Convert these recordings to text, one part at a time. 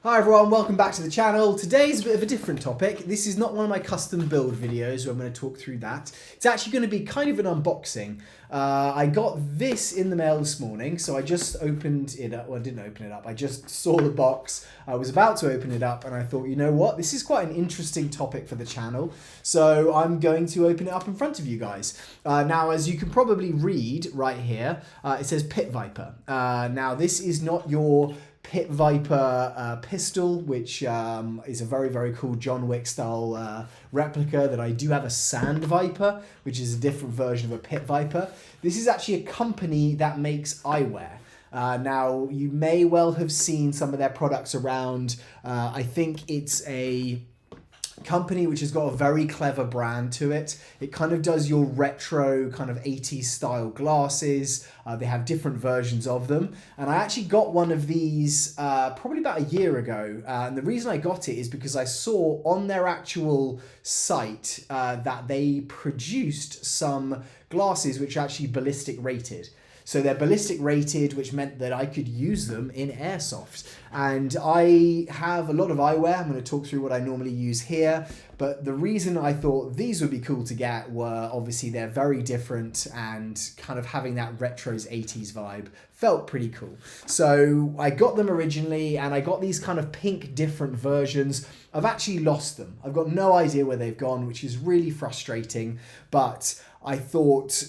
Hi everyone, welcome back to the channel. Today's a bit of a different topic. This is not one of my custom build videos where I'm going to talk through that. It's actually going to be kind of an unboxing. I got this in the mail this morning, so I just opened it up. Well, I didn't open it up. I just saw the box. I was about to open it up and I thought, you know what? This is quite an interesting topic for the channel. So I'm going to open it up in front of you guys. Now, as you can probably read right here, it says Pit Viper. Now, this is not your Pit Viper pistol, which is a very, very cool John Wick style replica that I do have a Sand Viper, which is a different version of a Pit Viper. This is actually a company that makes eyewear. Now, you may well have seen some of their products around. I think it's a company which has got a very clever brand to it. It kind of does your retro kind of 80s style glasses. They have different versions of them. And I actually got one of these probably about a year ago. And the reason I got it is because I saw on their actual site that they produced some glasses which are actually ballistic rated. So they're ballistic rated, which meant that I could use them in Airsoft. And I have a lot of eyewear. I'm going to talk through what I normally use here. But the reason I thought these would be cool to get were obviously they're very different and kind of having that retros 80s vibe felt pretty cool. So I got them originally and I got these kind of pink different versions. I've actually lost them. I've got no idea where they've gone, which is really frustrating. But I thought,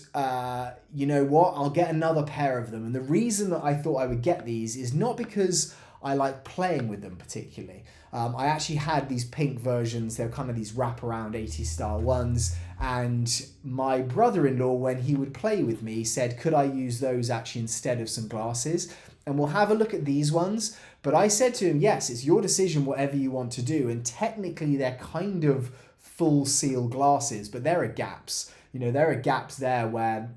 you know what, I'll get another pair of them. And the reason that I thought I would get these is not because I like playing with them particularly. I actually had these pink versions. They're kind of these wraparound 80s style ones. And my brother-in-law, when he would play with me, said, could I use those actually instead of some glasses? And we'll have a look at these ones. But I said to him, yes, it's your decision, whatever you want to do. And technically they're kind of full seal glasses, but there are gaps. You know, there are gaps there where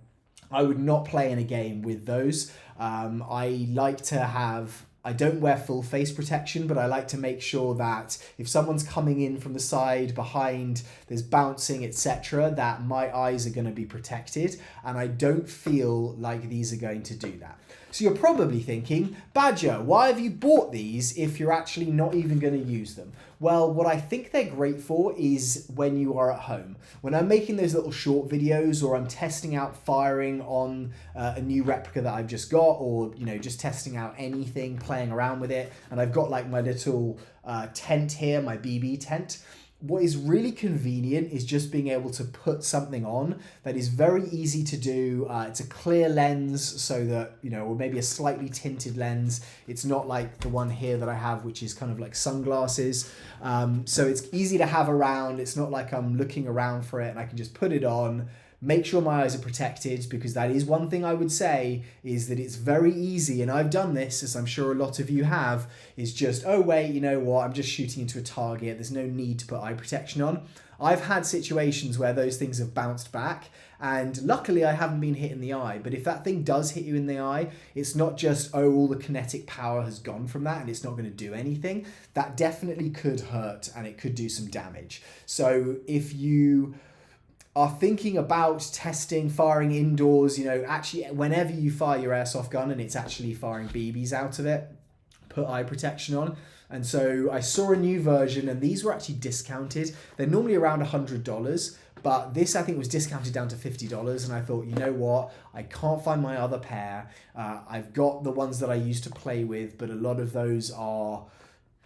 I would not play in a game with those. I like to have, I don't wear full face protection, but I like to make sure that if someone's coming in from the side, behind, there's bouncing, etc., that my eyes are going to be protected. And I don't feel like these are going to do that. So you're probably thinking, Badger, why have you bought these if you're actually not even going to use them? Well, what I think they're great for is when you are at home. When I'm making those little short videos or I'm testing out firing on a new replica that I've just got, or, you know, just testing out anything, playing around with it, and I've got like my little tent here, my BB tent. What is really convenient is just being able to put something on that is very easy to do. It's a clear lens so that, you know, or maybe a slightly tinted lens. It's not like the one here that I have, which is kind of like sunglasses. So it's easy to have around. It's not like I'm looking around for it and I can just put it on. Make sure my eyes are protected, because that is one thing I would say is that it's very easy, and I've done this, as I'm sure a lot of you have, is just, oh wait, you know what, I'm just shooting into a target, there's no need to put eye protection on. I've had situations where those things have bounced back, and luckily I haven't been hit in the eye, but if that thing does hit you in the eye, it's not just, oh, all the kinetic power has gone from that and it's not going to do anything. That definitely could hurt and it could do some damage. So if you are thinking about testing, firing indoors, you know, actually whenever you fire your airsoft gun and it's actually firing BBs out of it, put eye protection on. And so I saw a new version and these were actually discounted. They're normally around $100, but this I think was discounted down to $50. And I thought, you know what, I can't find my other pair. I've got the ones that I used to play with, but a lot of those are,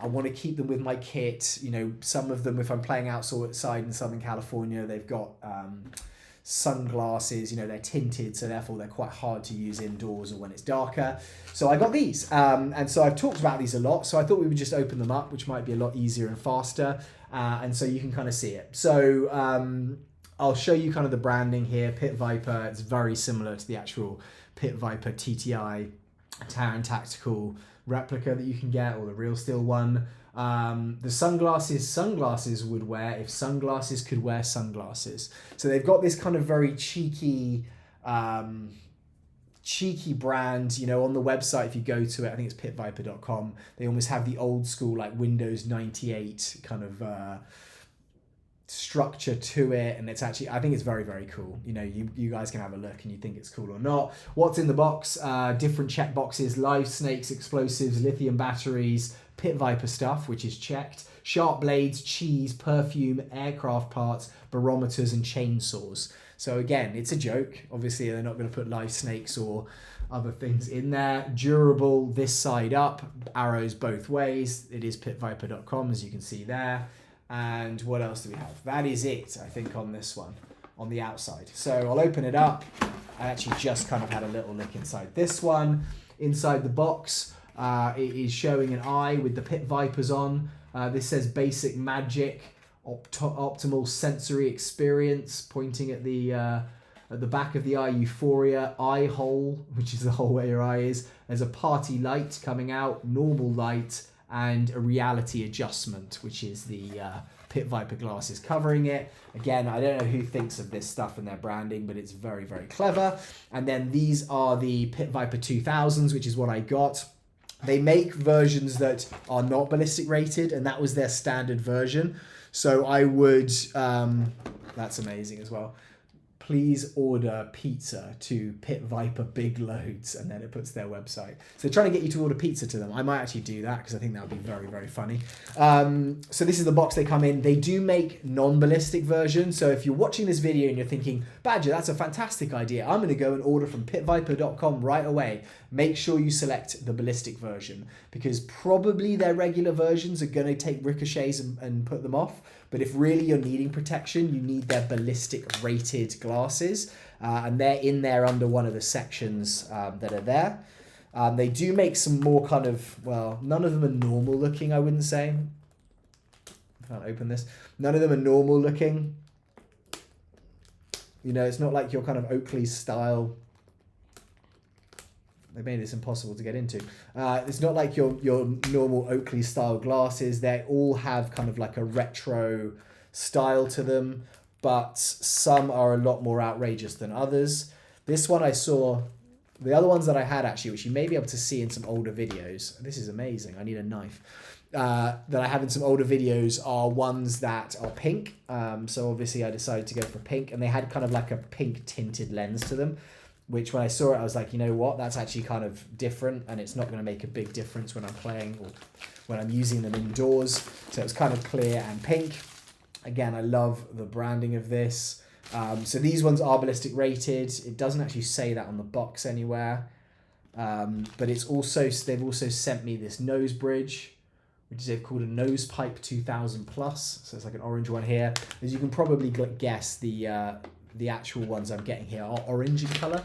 I want to keep them with my kit. You know, some of them, if I'm playing outside in Southern California, they've got sunglasses, you know, they're tinted, so therefore they're quite hard to use indoors or when it's darker. So I got these. And so I've talked about these a lot, so I thought we would just open them up, which might be a lot easier and faster. And so you can kind of see it. So I'll show you kind of the branding here. Pit Viper, it's very similar to the actual Pit Viper TTI Terran Tactical replica that you can get, or the real steel one. The sunglasses would wear if sunglasses could wear sunglasses. So they've got this kind of very cheeky brand, you know, on the website. If you go to it, I think it's pitviper.com, they almost have the old school like Windows 98 kind of structure to it, and it's actually, I think it's very, very cool. You know, you guys can have a look and you think it's cool or not. What's in the box? Different check boxes: live snakes, explosives, lithium batteries, Pit Viper stuff, which is checked, sharp blades, cheese, perfume, aircraft parts, barometers, and chainsaws. So again, it's a joke. Obviously, they're not going to put live snakes or other things in there. Durable this side up, arrows both ways. It is pitviper.com, as you can see there. And what else do we have? That is it, I think, on this one, on the outside. So I'll open it up. I actually just kind of had a little look inside this one. Inside the box, it is showing an eye with the Pit Vipers on. This says basic magic, optimal sensory experience, pointing at the back of the eye, euphoria, eye hole, which is the hole where your eye is. There's a party light coming out, normal light, and a reality adjustment, which is the Pit Viper glasses covering it. Again, I don't know who thinks of this stuff in their branding, but it's very, very clever. And then these are the Pit Viper 2000s, which is what I got. They make versions that are not ballistic rated, and that was their standard version. So I would, that's amazing as well. Please order pizza to Pit Viper Big Loads, and then it puts their website. So they're trying to get you to order pizza to them. I might actually do that because I think that would be very, very funny. So this is the box they come in. They do make non-ballistic versions. So if you're watching this video and you're thinking, Badger, that's a fantastic idea, I'm going to go and order from pitviper.com right away, make sure you select the ballistic version, because probably their regular versions are going to take ricochets and put them off. But if really you're needing protection, you need their ballistic rated glasses. And they're in there under one of the sections that are there. They do make some more kind of, well, none of them are normal looking, I wouldn't say. I can't open this. None of them are normal looking. You know, it's not like your kind of Oakley style. They made this impossible to get into. It's not like your normal Oakley style glasses. They all have kind of like a retro style to them, but some are a lot more outrageous than others. This one I saw, the other ones that I had actually, which you may be able to see in some older videos. This is amazing. I need a knife. That I have in some older videos are ones that are pink. So obviously I decided to go for pink, and they had kind of like a pink tinted lens to them, which when I saw it, I was like, you know what, that's actually kind of different, and it's not going to make a big difference when I'm playing or when I'm using them indoors. So it's kind of clear and pink. Again, I love the branding of this. So these ones are ballistic rated. It doesn't actually say that on the box anywhere. But it's also, they've also sent me this nose bridge, which they've called a nose pipe 2000 plus. So it's like an orange one here. As you can probably guess, the actual ones I'm getting here are orange in colour,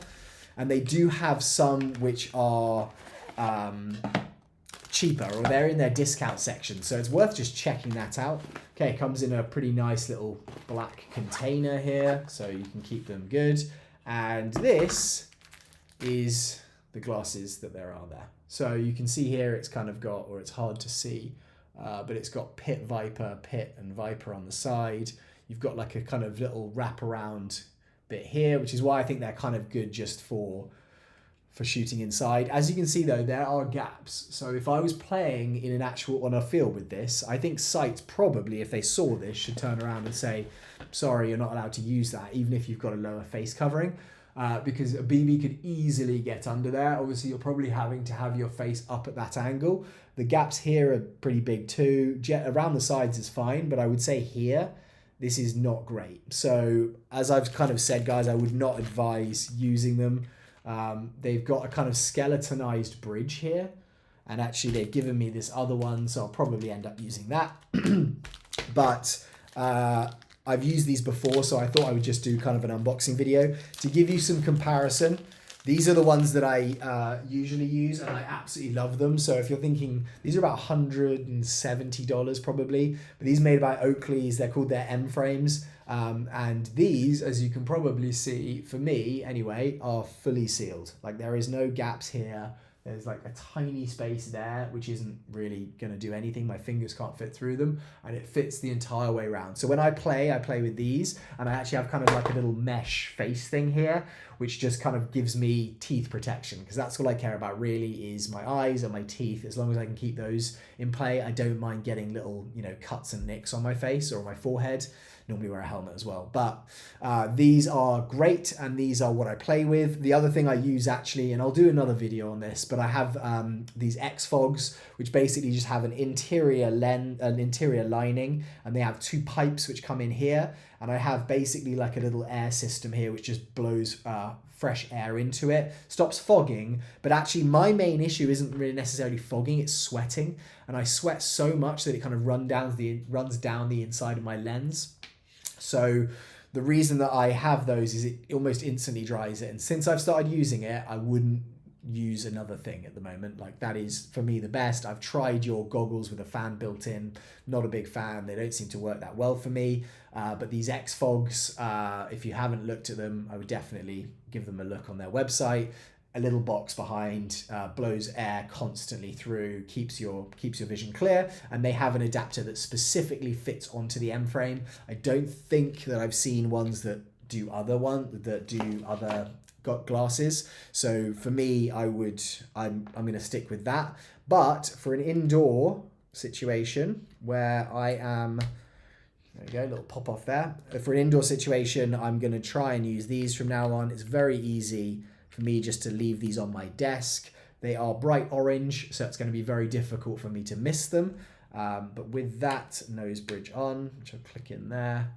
and they do have some which are cheaper, or they're in their discount section, so it's worth just checking that out. Okay, it comes in a pretty nice little black container here, so you can keep them good. And this is the glasses that there are there. So you can see here it's kind of got, or it's hard to see, but it's got Pit Viper, Pit and Viper on the side. You've got like a kind of little wraparound bit here, which is why I think they're kind of good just for shooting inside. As you can see though, there are gaps. So if I was playing in an actual, on a field with this, I think sites probably, if they saw this, should turn around and say, sorry, you're not allowed to use that, even if you've got a lower face covering, because a BB could easily get under there. Obviously, you're probably having to have your face up at that angle. The gaps here are pretty big too. Around the sides is fine, but I would say here, this is not great. So as I've kind of said, guys, I would not advise using them. They've got a kind of skeletonized bridge here, and actually they've given me this other one, so I'll probably end up using that. But I've used these before, so I thought I would just do kind of an unboxing video to give you some comparison. These are the ones that I usually use, and I absolutely love them. So if you're thinking, these are about $170 probably, but these made by Oakley's, they're called their M frames. And these, as you can probably see, for me anyway, are fully sealed. Like there is no gaps here. There's like a tiny space there, which isn't really going to do anything. My fingers can't fit through them, and it fits the entire way around. So when I play with these, and I actually have kind of like a little mesh face thing here, which just kind of gives me teeth protection, because that's all I care about really is my eyes and my teeth. As long as I can keep those in play, I don't mind getting little, you know, cuts and nicks on my face or my forehead. normally wear a helmet as well. But these are great, and these are what I play with. The other thing I use actually, and I'll do another video on this, but I have these X-Fogs, which basically just have an interior lining, and they have two pipes which come in here, and I have basically like a little air system here which just blows fresh air into it, stops fogging. But actually my main issue isn't really necessarily fogging, it's sweating, and I sweat so much that it kind of runs down the inside of my lens. So the reason that I have those is it almost instantly dries it, and since I've started using it, I wouldn't use another thing at the moment. Like, that is for me the best. I've tried your goggles with a fan built in, not a big fan. They don't seem to work that well for me, but these X-Fogs, if you haven't looked at them, I would definitely give them a look on their website. A little box behind, blows air constantly through, keeps your vision clear, and they have an adapter that specifically fits onto the M frame. I don't think that I've seen ones that do other got glasses. So for me, I'm going to stick with that. But for an indoor situation where I am, there we go, a little pop off there. For an indoor situation, I'm going to try and use these from now on. It's very easy for me just to leave these on my desk. They are bright orange, so it's going to be very difficult for me to miss them. But with that nose bridge on, which I'll click in there,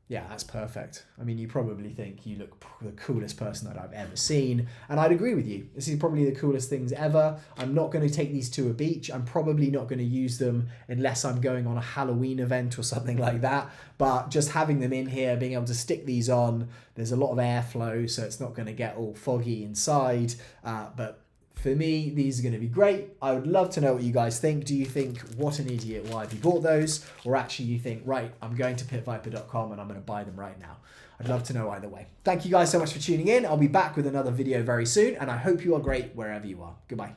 yeah, that's perfect. I mean, you probably think you look the coolest person that I've ever seen, and I'd agree with you. This is probably the coolest things ever. I'm not going to take these to a beach. I'm probably not going to use them unless I'm going on a Halloween event or something like that. But just having them in here, being able to stick these on, there's a lot of airflow, so it's not going to get all foggy inside. But for me, these are going to be great. I would love to know what you guys think. Do you think, what an idiot, why have you bought those? Or actually you think, right, I'm going to pitviper.com and I'm going to buy them right now. I'd love to know either way. Thank you guys so much for tuning in. I'll be back with another video very soon, and I hope you are great wherever you are. Goodbye.